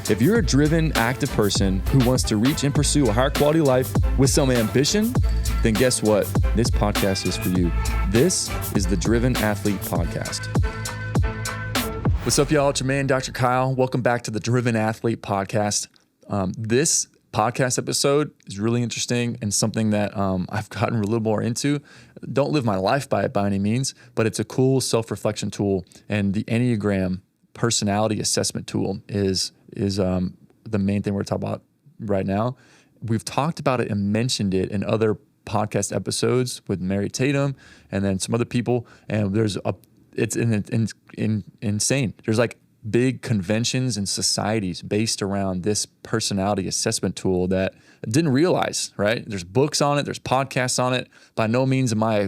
If you're a driven, active person who wants to reach and pursue a higher quality life with some ambition, then guess what? This podcast is for you. This is the Driven Athlete Podcast. What's up, y'all? It's your man, Dr. Kyle. Welcome back to the Driven Athlete Podcast. This podcast episode is really interesting and something that I've gotten a little more into. Don't live my life by it by any means, but it's a cool self-reflection tool. And the Enneagram personality assessment tool is the main thing we're talking about right now. We've talked about it and mentioned it in other podcast episodes with Mary Tatum and then some other people. And it's insane. There's like big conventions and societies based around this personality assessment tool that I didn't realize, right? There's books on it. There's podcasts on it. By no means am I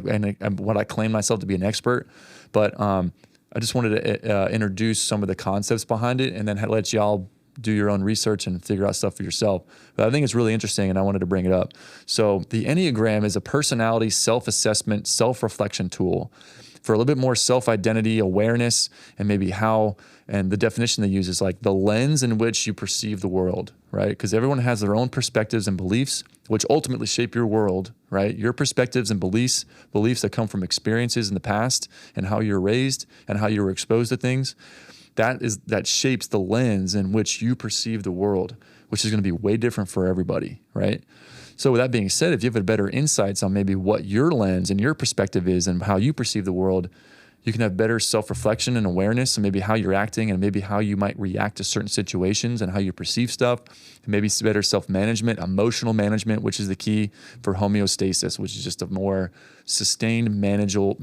what I claim myself to be an expert, but I just wanted to introduce some of the concepts behind it and then let y'all do your own research and figure out stuff for yourself. But I think it's really interesting and I wanted to bring it up. So the Enneagram is a personality self-assessment, self-reflection tool for a little bit more self-identity, awareness, and maybe and the definition they use is like the lens in which you perceive the world, right? Because everyone has their own perspectives and beliefs, which ultimately shape your world, right? Your perspectives and beliefs that come from experiences in the past and how you're raised and how you were exposed to things, that shapes the lens in which you perceive the world, which is going to be way different for everybody, right? So with that being said, if you have better insights on maybe what your lens and your perspective is and how you perceive the world, you can have better self-reflection and awareness and maybe how you're acting and maybe how you might react to certain situations and how you perceive stuff. And maybe better self-management, emotional management, which is the key for homeostasis, which is just a more sustained, manageable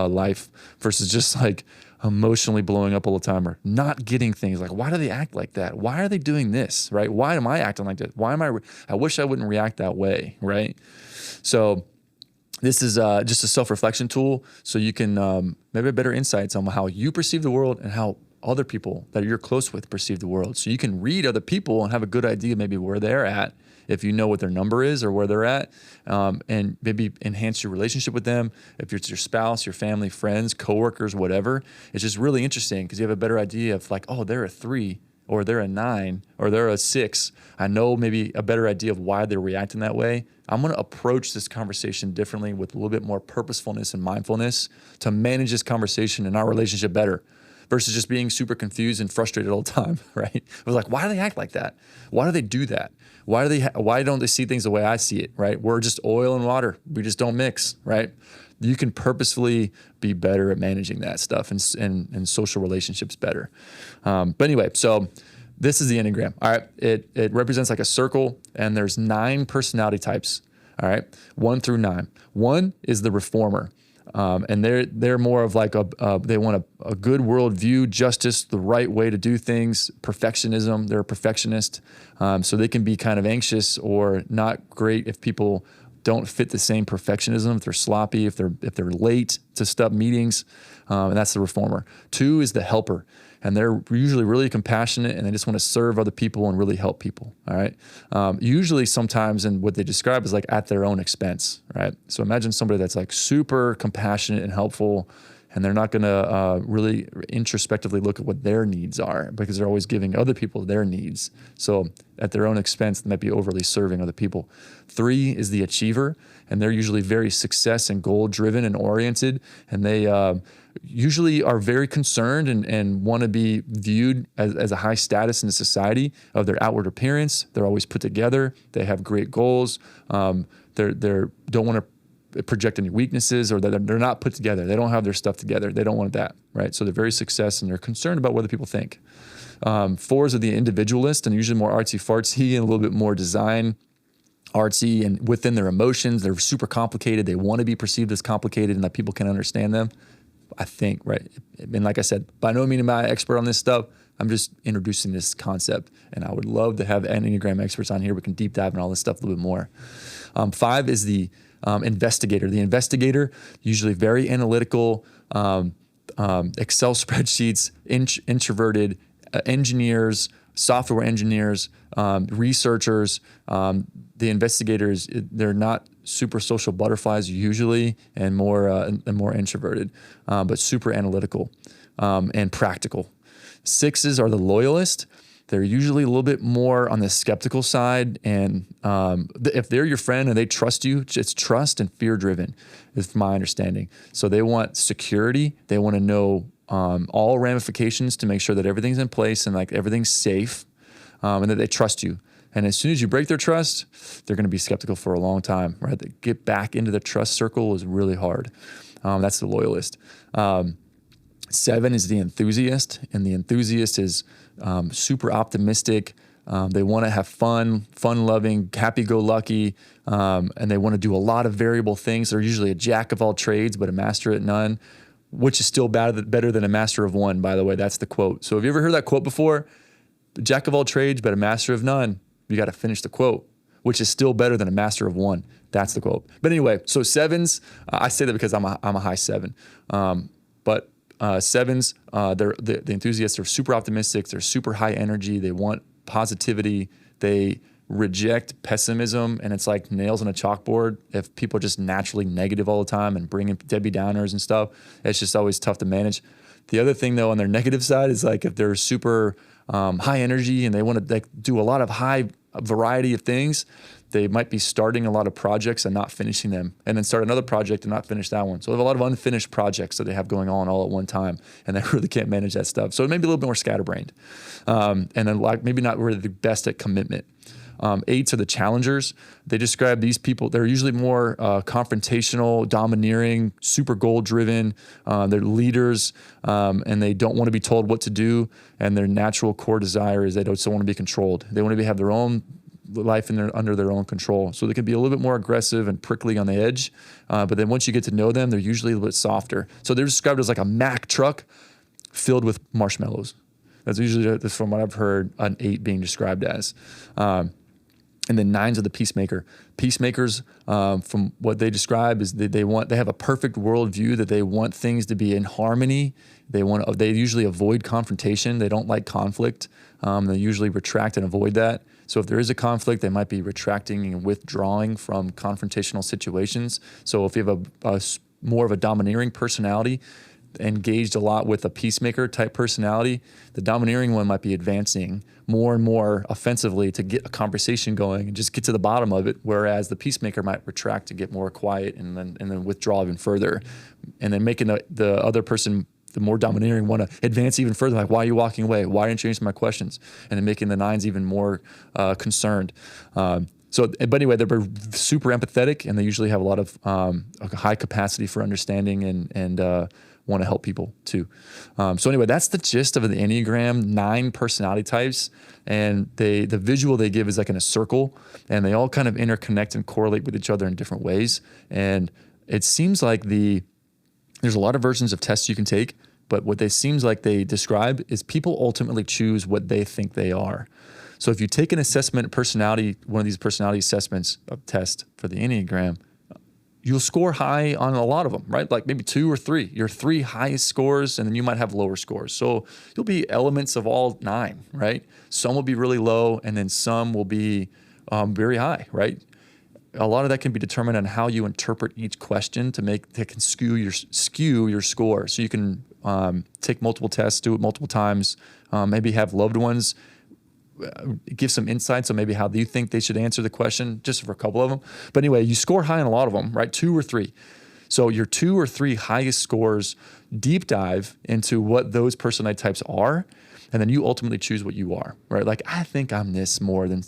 life versus just like emotionally blowing up all the time or not getting things like, why do they act like that? Why are they doing this, right? Why am I acting like that? I wish I wouldn't react that way, right? So this is just a self-reflection tool so you can maybe have better insights on how you perceive the world and how other people that you're close with perceive the world. So you can read other people and have a good idea maybe where they're at if you know what their number is or where they're at, and maybe enhance your relationship with them. If it's your spouse, your family, friends, coworkers, whatever, it's just really interesting because you have a better idea of like, oh, they're a 3 or they're a 9 or they're a 6. I know maybe a better idea of why they're reacting that way. I'm going to approach this conversation differently with a little bit more purposefulness and mindfulness to manage this conversation and our relationship better versus just being super confused and frustrated all the time, right? I was like, why do they act like that? Why do they do that? Why don't they see things the way I see it, right? We're just oil and water. We just don't mix, right? You can purposefully be better at managing that stuff and social relationships better. But anyway, so this is the Enneagram. All right. It represents like a circle and there's 9 personality types. All right. 1 through 9. 1 is the reformer. And they're more of like they want a good worldview, justice, the right way to do things, perfectionism. They're a perfectionist. So they can be kind of anxious or not great if people don't fit the same perfectionism, if they're sloppy, if they're late to meetings, and that's the reformer. 2 is the helper, and they're usually really compassionate and they just want to serve other people and really help people. All right. Usually, sometimes, and what they describe is like at their own expense. Right. So imagine somebody that's like super compassionate and helpful, and they're not going to really introspectively look at what their needs are because they're always giving other people their needs. So at their own expense, they might be overly serving other people. 3 is the achiever, and they're usually very success and goal driven and oriented. And they usually are very concerned and want to be viewed as a high status in the society of their outward appearance. They're always put together. They have great goals. They don't want to project any weaknesses or that they're not put together. They don't have their stuff together. They don't want that, right? So they're very success and they're concerned about what other people think. 4s are the individualist and usually more artsy-fartsy and a little bit more design, artsy, and within their emotions, they're super complicated. They want to be perceived as complicated and that people can understand them. I think, right? And like I said, by no means am I an expert on this stuff. I'm just introducing this concept, and I would love to have Enneagram experts on here. We can deep dive in all this stuff a little bit more. 5 is the investigator. The investigator, usually very analytical, Excel spreadsheets, introverted, engineers, software engineers, researchers. The investigators, they're not super social butterflies usually, and more introverted, but super analytical and practical. 6s are the loyalist. They're usually a little bit more on the skeptical side. And if they're your friend and they trust you, it's trust and fear driven is my understanding. So they want security. They want to know all ramifications to make sure that everything's in place and like everything's safe, and that they trust you. And as soon as you break their trust, they're going to be skeptical for a long time, right? To get back into the trust circle is really hard. That's the loyalist. 7 is the enthusiast, and the enthusiast is super optimistic. They want to have fun-loving, happy-go-lucky, and they want to do a lot of variable things. They're usually a jack of all trades, but a master at none, which is still better than a master of one, by the way. That's the quote. So have you ever heard that quote before? The jack of all trades, but a master of none. You got to finish the quote, which is still better than a master of one. That's the quote. But anyway, so 7s, I say that because I'm a high 7. But 7s, they're the enthusiasts are super optimistic. They're super high energy. They want positivity. They reject pessimism, and it's like nails on a chalkboard. If people are just naturally negative all the time and bringing Debbie Downers and stuff, it's just always tough to manage. The other thing though, on their negative side is like if they're super high energy and they want to like do a lot of high variety of things, they might be starting a lot of projects and not finishing them, and then start another project and not finish that one. So they have a lot of unfinished projects that they have going on all at one time, and they really can't manage that stuff. So it may be a little bit more scatterbrained, and then like maybe not really the best at commitment. 8s are the challengers. They describe these people, they're usually more confrontational, domineering, super goal-driven. They're leaders, and they don't want to be told what to do, and their natural core desire is they don't want to be controlled. They want to have their own life under their own control. So they can be a little bit more aggressive and prickly on the edge, but then once you get to know them, they're usually a little bit softer. So they're described as like a Mack truck filled with marshmallows. That's usually, from what I've heard, an 8 being described as. And then 9s are the peacemaker. Peacemakers, from what they describe, is they have a perfect worldview, that they want things to be in harmony. They usually avoid confrontation. They don't like conflict. They usually retract and avoid that. So if there is a conflict, they might be retracting and withdrawing from confrontational situations. So if you have a more of a domineering personality, engaged a lot with a peacemaker type personality, the domineering one might be advancing more and more offensively to get a conversation going and just get to the bottom of it, whereas the peacemaker might retract to get more quiet and then withdraw even further, and then making the other person, the more domineering, want to advance even further. Like, why are you walking away? Why aren't you answering my questions? And then making the 9s even more concerned. But anyway, they're super empathetic, and they usually have a lot of a high capacity for understanding and want to help people too. So anyway, that's the gist of the Enneagram 9 personality types. And the visual they give is like in a circle, and they all kind of interconnect and correlate with each other in different ways. And it seems like there's a lot of versions of tests you can take, but what they seems like they describe is people ultimately choose what they think they are. So if you take an assessment personality, one of these personality assessments, a test for the Enneagram, you'll score high on a lot of them, right? Like maybe 2 or 3, your 3 highest scores, and then you might have lower scores. So you'll be elements of all 9, right? Some will be really low, and then some will be very high, right? A lot of that can be determined on how you interpret each question that can skew your score. So you can take multiple tests, do it multiple times, maybe have loved ones give some insight. So maybe how do you think they should answer the question, just for a couple of them. But anyway, you score high on a lot of them, right? 2 or 3. So your 2 or 3 highest scores deep dive into what those personality types are. And then you ultimately choose what you are, right? Like, I think I'm this more than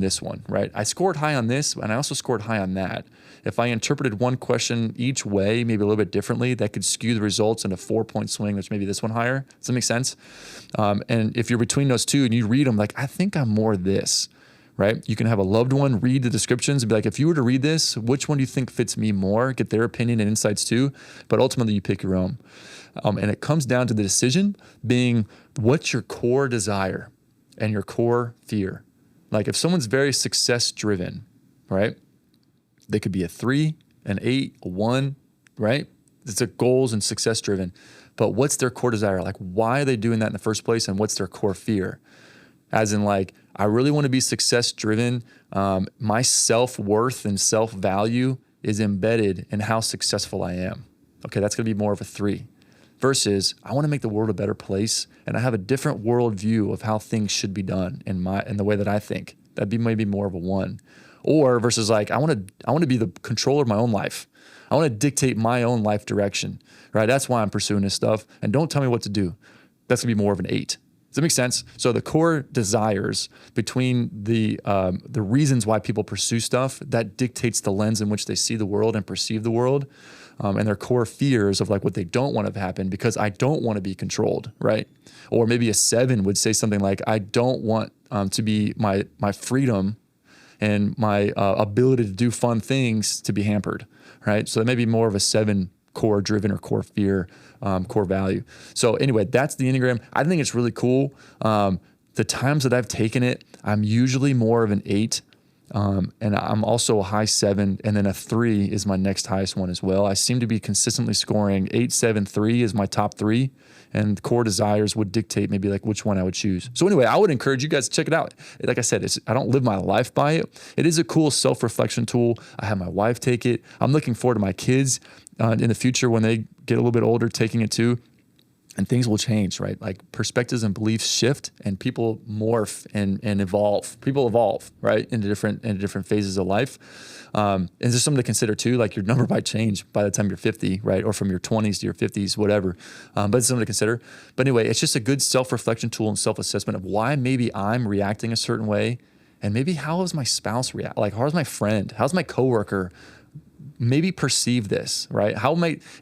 this one, right? I scored high on this, and I also scored high on that. If I interpreted one question each way, maybe a little bit differently, that could skew the results in a 4-point swing, which maybe this one higher. Does that make sense? And if you're between those two and you read them, like, I think I'm more this, right? You can have a loved one read the descriptions and be like, if you were to read this, which one do you think fits me more? Get their opinion and insights too. But ultimately, you pick your own. And it comes down to the decision being, what's your core desire and your core fear? Like, if someone's very success driven, right? They could be a 3, an 8, a 1, right? It's a goals and success driven. But what's their core desire? Like, why are they doing that in the first place? And what's their core fear? As in, like, I really want to be success driven. My self-worth and self-value is embedded in how successful I am. Okay, that's going to be more of a 3. versus I want to make the world a better place and I have a different worldview of how things should be done in the way that I think. That'd be maybe more of a 1. Or versus like, I want to be the controller of my own life. I want to dictate my own life direction, right? That's why I'm pursuing this stuff. And don't tell me what to do. That's gonna be more of an 8. Does that make sense? So the core desires between the reasons why people pursue stuff, that dictates the lens in which they see the world and perceive the world, and their core fears of like what they don't want to happen because I don't want to be controlled, right? Or maybe a 7 would say something like, I don't want to be my freedom and my ability to do fun things to be hampered, right? So that may be more of a 7 core driven or core fear, core value. So anyway, that's the Enneagram. I think it's really cool. The times that I've taken it, I'm usually more of an 8. And I'm also a high 7, and then a 3 is my next highest one as well. I seem to be consistently scoring 8, 7, 3 is my top 3, and core desires would dictate maybe like which one I would choose. So anyway, I would encourage you guys to check it out. Like I said, I don't live my life by it. It is a cool self-reflection tool. I have my wife take it. I'm looking forward to my kids in the future when they get a little bit older taking it too. And things will change, right? Like perspectives and beliefs shift, and people morph and evolve. People evolve, right, into different phases of life. And there's something to consider too. Like your number might change by the time you're 50, right, or from your 20s to your 50s, whatever. But it's something to consider. But anyway, it's just a good self-reflection tool and self-assessment of why maybe I'm reacting a certain way, and maybe how is my spouse react? Like how's my friend? How's my coworker? Maybe perceive this, right?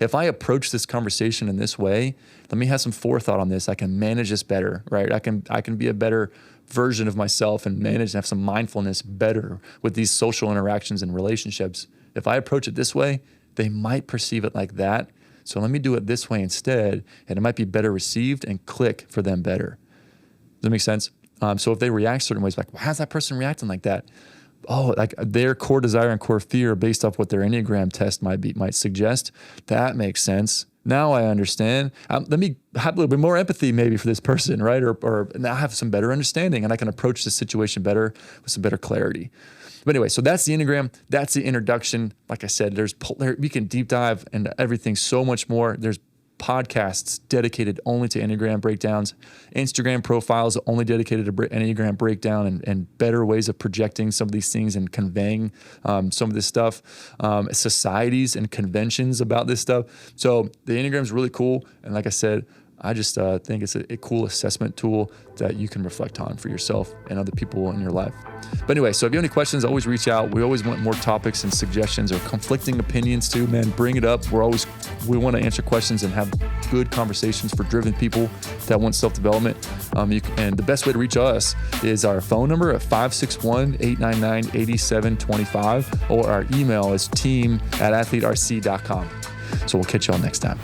If I approach this conversation in this way, let me have some forethought on this. I can manage this better, right? I can be a better version of myself and manage and have some mindfulness better with these social interactions and relationships. If I approach it this way, they might perceive it like that. So let me do it this way instead, and it might be better received and click for them better. Does that make sense? So if they react certain ways, like, why is that person reacting like that? Oh, like their core desire and core fear based off what their Enneagram test might suggest. That makes sense. Now I understand. Let me have a little bit more empathy maybe for this person, right? Or now have some better understanding, and I can approach the situation better with some better clarity. But anyway, so that's the Enneagram. That's the introduction. Like I said, we can deep dive into everything so much more. There's podcasts dedicated only to Enneagram breakdowns, Instagram profiles only dedicated to Enneagram breakdown and better ways of projecting some of these things and conveying some of this stuff, societies and conventions about this stuff. So the Enneagram is really cool. And like I said, I just think it's a cool assessment tool that you can reflect on for yourself and other people in your life. But anyway, so if you have any questions, always reach out. We always want more topics and suggestions or conflicting opinions too, man. Bring it up. We want to answer questions and have good conversations for driven people that want self-development. And the best way to reach us is our phone number at 561-899-8725, or our email is team@athleterc.com. So we'll catch y'all next time.